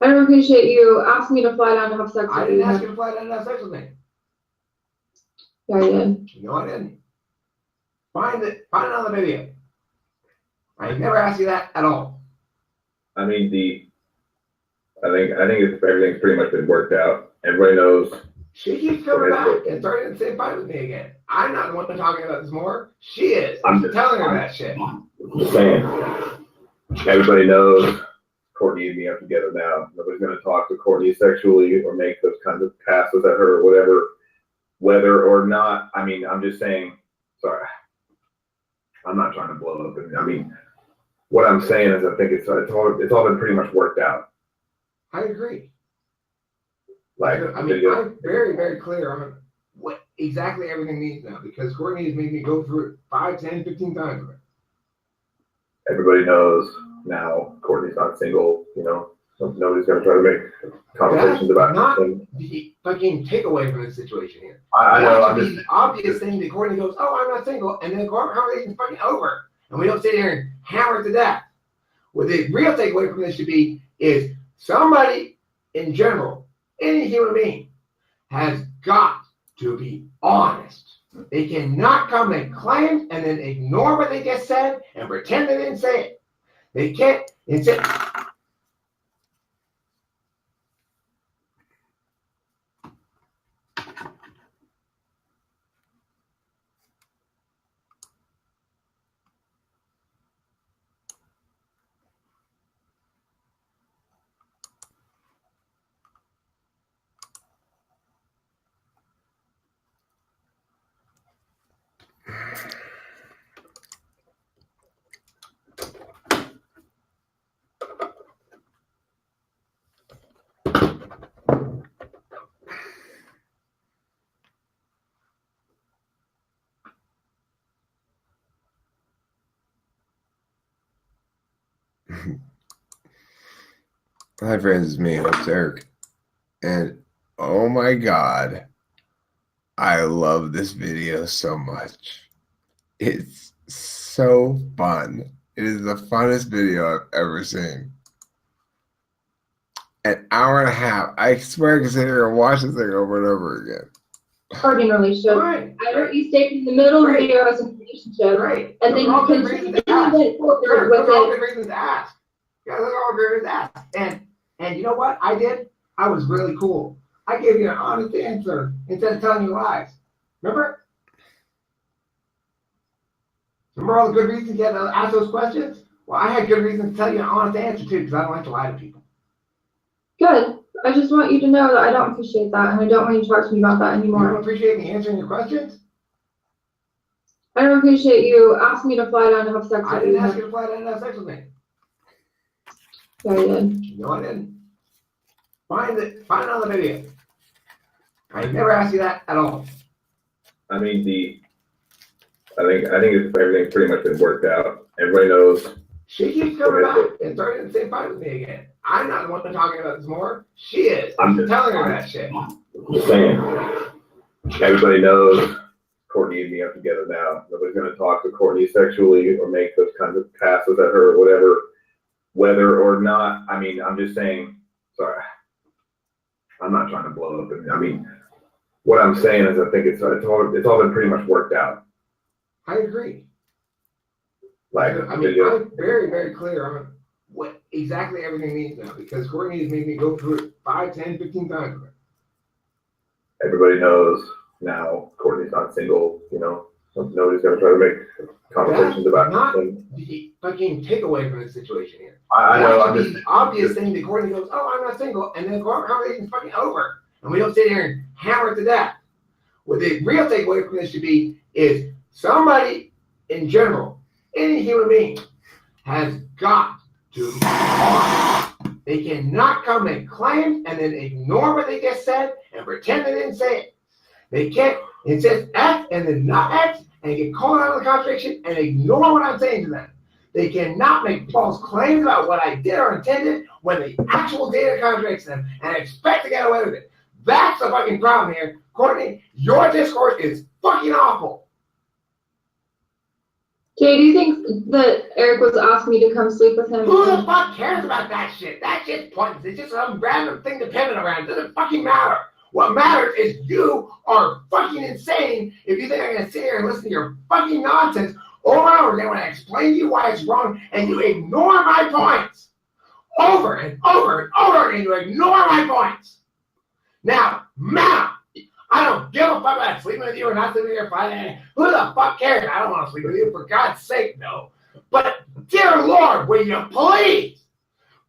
don't appreciate you asking me to fly down to have sex with you. I didn't ask you to fly down to have sex with me. Yeah, I did. No, I didn't. Find another video. I never asked you that at all. I mean, I think everything's pretty much been worked out. Everybody knows. She keeps coming back and starting the same fight with me again. I'm not the one talking about this more. She is. I'm telling her that shit. I'm just saying. Everybody knows Courtney and me are together now. Nobody's going to talk to Courtney sexually or make those kinds of passes at her or whatever, whether or not. I mean, I'm just saying. Sorry, I'm not trying to blow up. I mean, what I'm saying is, I think it's all been pretty much worked out. I agree. Like, I mean, I'm very, very clear on what exactly everything means now, because Courtney has made me go through it 5, 10, 15 times with her. Everybody knows now Courtney's not single, you know. So nobody's going to try to make conversations about not the fucking takeaway from this situation here. I know. I'm just the obvious thing that Courtney goes, "Oh, I'm not single," and then the conversation's fucking over, and we don't sit here and hammer it to death. What the real takeaway from this should be is somebody in general, any human being, has got to be honest. They cannot come and claim and then ignore what they just said and pretend they didn't say it. They can't. It's it. Hi friends, it's me, host Eric, and oh my god, I love this video so much. It's so fun. It is the funnest video I've ever seen. An hour and a half. I swear I can sit here and watch this thing over and over again. Parting relationship. Right. I heard you stayed in the middle of the video as a relationship. Right. And then you continue to went forward with Those are all it. good reasons to ask. Yeah, those are all good reasons to ask. And you know what I did? I was really cool. I gave you an honest answer instead of telling you lies. Remember? Remember all the good reasons you had to ask those questions? Well, I had good reasons to tell you an honest answer too, because I don't like to lie to people. Good. I just want you to know that I don't appreciate that, and I don't want you to talk to me about that You anymore. don't appreciate me answering your questions? I don't appreciate you asking me to fly down to have sex I with didn't you. ask you to fly down and have sex with me. Yeah, I did. No, I didn't. Find another video. I never asked you that at all. I mean, I think everything's pretty much been worked out. Everybody knows. She keeps coming back and starting the same fight with me again. I'm not the one talking about this more. She is. I'm telling her that shit. I'm just saying. Everybody knows Courtney and me are together now. Nobody's going to talk to Courtney sexually or make those kinds of passes at her or whatever, whether or not. I mean, I'm just saying. Sorry, I'm not trying to blow up. I mean, what I'm saying is, I think it's all been pretty much worked out. I agree. Like, I mean, I'm very, very clear on what exactly everything means now, because Courtney has made me go through it 5, 10, 15 times with her. Everybody knows now Courtney's not single, you know. So nobody's going to try to make conversations about not things. the fucking takeaway from this situation here. I know. I'm just the obvious thing that Courtney goes, "Oh, I'm not single," and then the conversation's fucking over, and we don't sit here and hammer it to death. What the real takeaway from this should be is somebody in general, any human being, has got to be honest. They cannot come and claim and then ignore what they just said and pretend they didn't say it. They can't. It says X and then not X and get caught out of the contradiction and ignore what I'm saying to them. They cannot make false claims about what I did or intended when the actual data contradicts them and expect to get away with it. That's the fucking problem here. Courtney, your discourse is fucking awful. Jay, do you think that Eric was asking me to come sleep with him? Who the fuck cares about that shit? That shit's pointless. It's just some random thing to pivot around. It doesn't fucking matter. What matters is you are fucking insane if you think I'm gonna sit here and listen to your fucking nonsense over and over again when I explain to you why it's wrong and you ignore my points. Over and over and over again, you ignore my points. Now, I don't give a fuck about sleeping with you or not sleeping with your Friday. Who the fuck cares? I don't want to sleep with you, for God's sake, no. But, dear Lord, will you please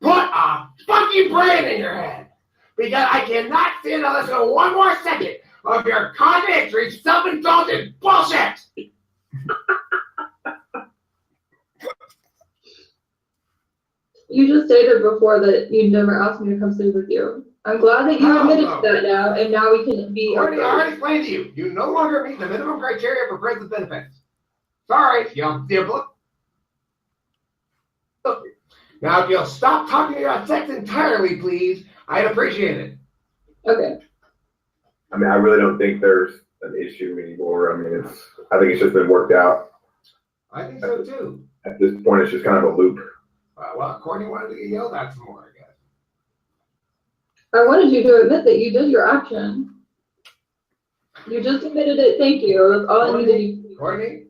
put a fucking brain in your head? Because I cannot stand to listen to one more second of your contradictory, self-indulgent bullshit. You just stated before that you'd never asked me to come sleep with you. I'm glad that you admitted to that now, and now we can be. I already explained to you. You no longer meet the minimum criteria for friends with benefits. Sorry, you Now, if you'll stop talking about sex entirely, please, I'd appreciate it. Okay. I mean, I really don't think there's an issue anymore. I mean, I think it's just been worked out. I think so too. At this point, it's just kind of a loop. Well, Courtney wanted to get yelled at some more, I guess. I wanted you to admit that you did your action. You just admitted it. Thank you. That's all I needed. Courtney,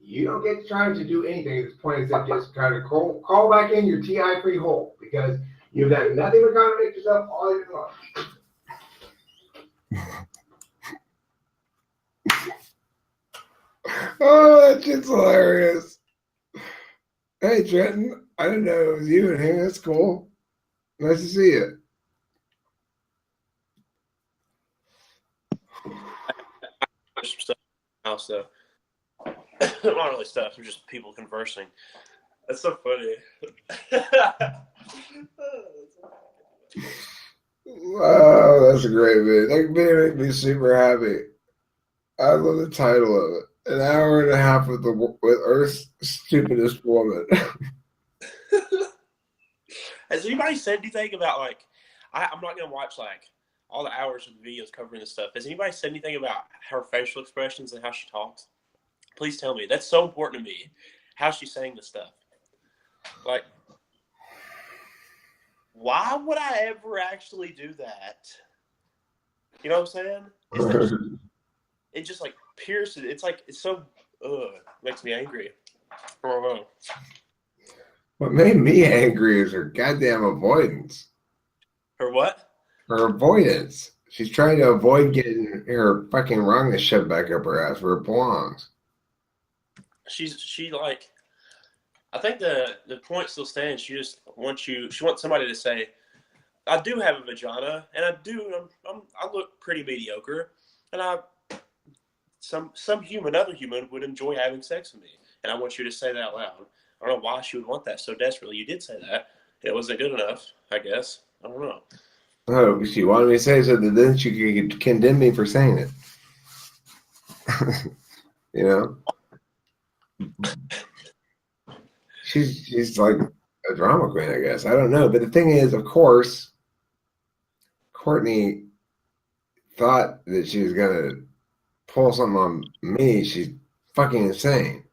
you don't get to try to do anything at this point except just kind of call back in your TI-free hole because you've done nothing to contradict yourself all year long. Oh, that shit's hilarious. Hey, Trenton, I didn't know it was you and him. That's cool. Nice to see you. Some stuff in the house, though. Not really stuff, it's just people conversing. That's so funny. Wow, that's a great video. That video made me super happy. I love the title of it. An hour and a half with Earth's stupidest woman. Has anybody said anything about, like, I'm not going to watch, like, all the hours of the videos covering this stuff. Has anybody said anything about her facial expressions and how she talks? Please tell me. That's so important to me, how she's saying this stuff. Like, why would I ever actually do that? You know what I'm saying? It just, like, pierces. It's like, it's so, makes me angry. I don't know. What made me angry is her goddamn avoidance. Her what? Her avoidance. She's trying to avoid getting her fucking wrongness shoved back up her ass where it belongs. She like, I think the point still stands. She wants somebody to say, I do have a vagina, and I look pretty mediocre, and some other human would enjoy having sex with me, and I want you to say that out loud. I don't know why she would want that so desperately. You did say that. It wasn't good enough, I guess. I don't know. Oh, she wanted me to say so that then she could condemn me for saying it. You know? She's like a drama queen, I guess. I don't know. But the thing is, of course, Courtney thought that she was going to pull something on me. She's fucking insane.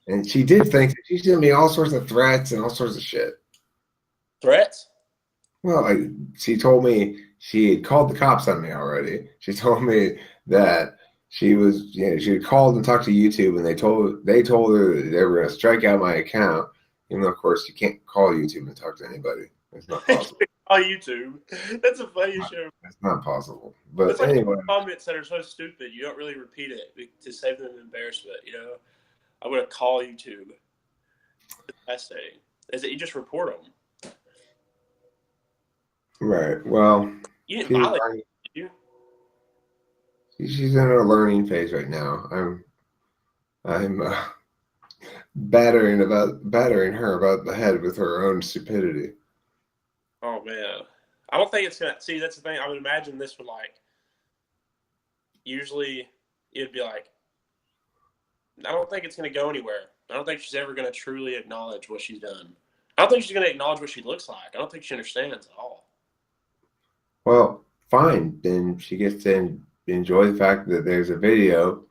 And she did think that she sent me all sorts of threats and all sorts of shit. Threats? Well, she told me she had called the cops on me already. She told me that she had called and talked to YouTube, and they told her that they were going to strike out my account. Even though, of course, you can't call YouTube and talk to anybody. It's not possible. On YouTube. That's a funny show. It's not possible. But it's like anyway, comments that are so stupid, you don't really repeat it to save them embarrassment. You know, I'm going to call YouTube. The best thing is that you just report them. right. Well, You didn't violate, did you? she's in a learning phase right now. I'm battering her about the head with her own stupidity. Oh man, I don't think it's gonna. See, that's the thing. I would imagine this would usually it'd be like, I don't think it's gonna go anywhere. I don't think she's ever gonna truly acknowledge what she's done. I don't think she's gonna acknowledge what she looks like. I don't think she understands at all. Well, fine. Then she gets to enjoy the fact that there's a video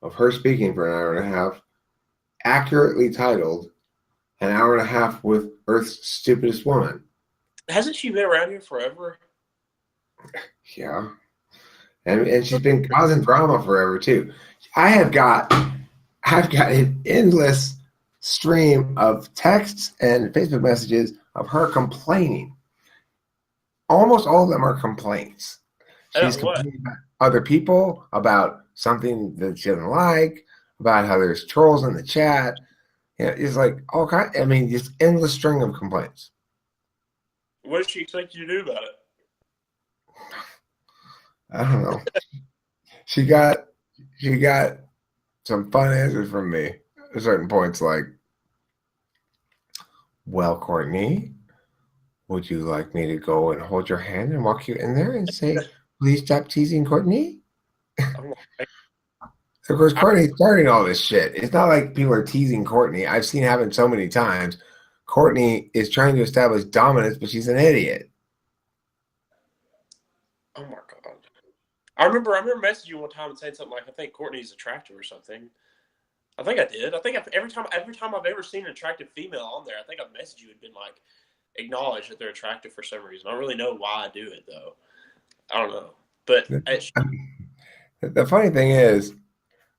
of her speaking for an hour and a half accurately titled "An Hour and a Half with Earth's Stupidest Woman." Hasn't she been around here forever? Yeah, and she's been causing drama forever too. I've got an endless stream of texts and Facebook messages of her complaining. Almost all of them are complaints. She's What? complaining about other people, about something that she doesn't like, about how there's trolls in the chat. Yeah, it's like all kind. I mean, just endless string of complaints. What does she expect you to do about it? I don't know. She got some fun answers from me at certain points, like, "Well, Courtney, would you like me to go and hold your hand and walk you in there and say, 'Please stop teasing Courtney'?" I'm like, Of course, Courtney's starting all this shit. It's not like people are teasing Courtney. I've seen it happen so many times. Courtney is trying to establish dominance, but she's an idiot. oh my god! I remember messaging you one time and saying something like, "I think Courtney's attractive" or something. I think I did. I think every time I've ever seen an attractive female on there, I think I've messaged you and been like, acknowledge that they're attractive for some reason. I don't really know why I do it though. I don't know, but The funny thing is,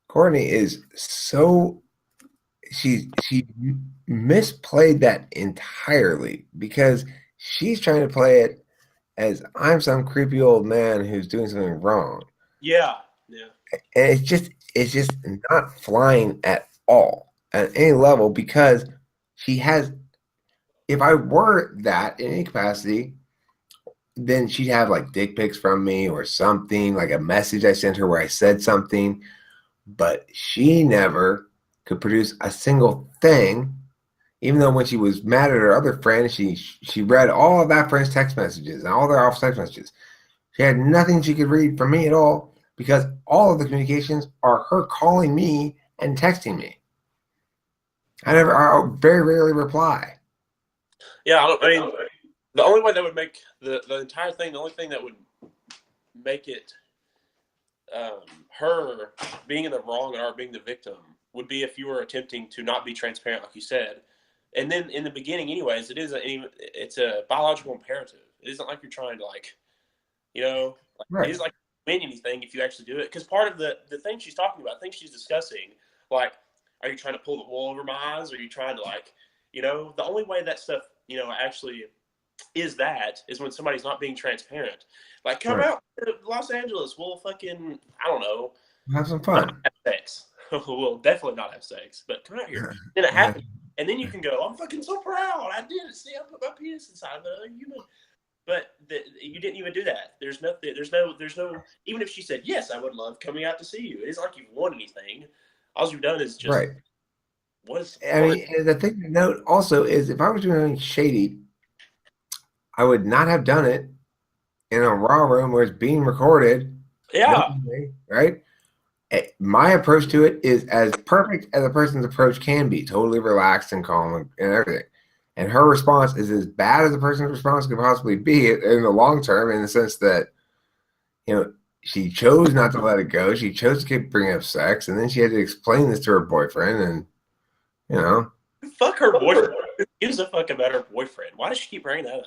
Courtney is so she misplayed that entirely because she's trying to play it as I'm some creepy old man who's doing something wrong. yeah. And it's just not flying at all at any level because she has. If I were that in any capacity, then she'd have like dick pics from me or something, like a message I sent her where I said something, but she never could produce a single thing. Even though when she was mad at her other friend, she read all of that friend's text messages and all their off text messages. She had nothing she could read from me at all because all of the communications are her calling me and texting me. I very rarely reply. Yeah, I mean, the only way that would make the entire thing, the only thing that would make it her being in the wrong and her being the victim would be if you were attempting to not be transparent, like you said. And then in the beginning, anyways, it's a biological imperative. It isn't like you're trying to Right. It is like win anything if you actually do it. Because part of the thing she's talking about, things she's discussing, like, are you trying to pull the wool over my eyes? Are you trying to the only way that stuff, actually is when somebody's not being transparent. Like, come Right. out to Los Angeles, we'll fucking, I don't know, Have some fun. have sex. We'll definitely not have sex, but come out here. Then it happens. And then you can go, I'm fucking so proud. I did it. See, I put my penis inside of a human. But you didn't even do that. There's no, even if she said, yes, I would love coming out to see you. It isn't like you've won anything. All you've done is just, Right. I mean, the thing to note also is if I was doing anything shady, I would not have done it in a raw room where it's being recorded. Yeah. Right? My approach to it is as perfect as a person's approach can be, totally relaxed and calm and everything. And her response is as bad as a person's response could possibly be in the long term, in the sense that, she chose not to let it go. She chose to keep bringing up sex, and then she had to explain this to her boyfriend, and, Fuck her boyfriend. Who gives a fuck about her boyfriend? Why does she keep bringing that up?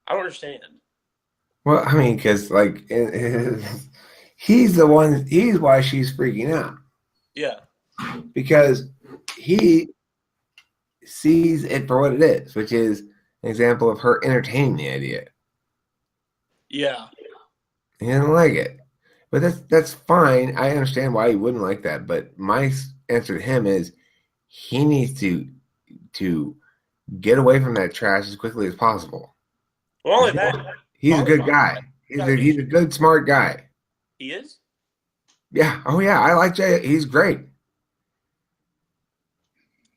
I don't understand. Well, I mean, because, he's why she's freaking out. Yeah. Because he sees it for what it is, which is an example of her entertaining the idea. Yeah. He doesn't like it. But that's fine. I understand why he wouldn't like that. But my answer to him is he needs to get away from that trash as quickly as possible. Well, only that. He's a good guy. He's a good, smart guy. He is? Yeah. Oh, yeah. I like Jay. He's great.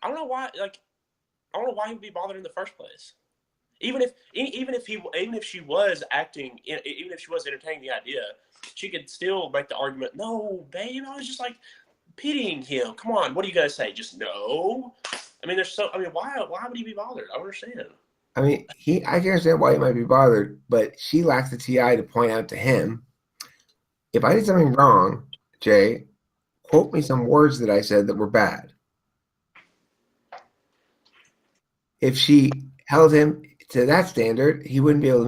I don't know why. I don't know why he'd be bothered in the first place. Even if she was acting, even if she was entertaining the idea, she could still make the argument. No, babe, I was just pitying him. Come on, what are you gonna say? Just no. I mean, why would he be bothered? I don't understand. I mean, I can understand why he might be bothered, but she lacks the TI to point out to him, if I did something wrong, Jay, quote me some words that I said that were bad. if she held him to that standard, he wouldn't be able to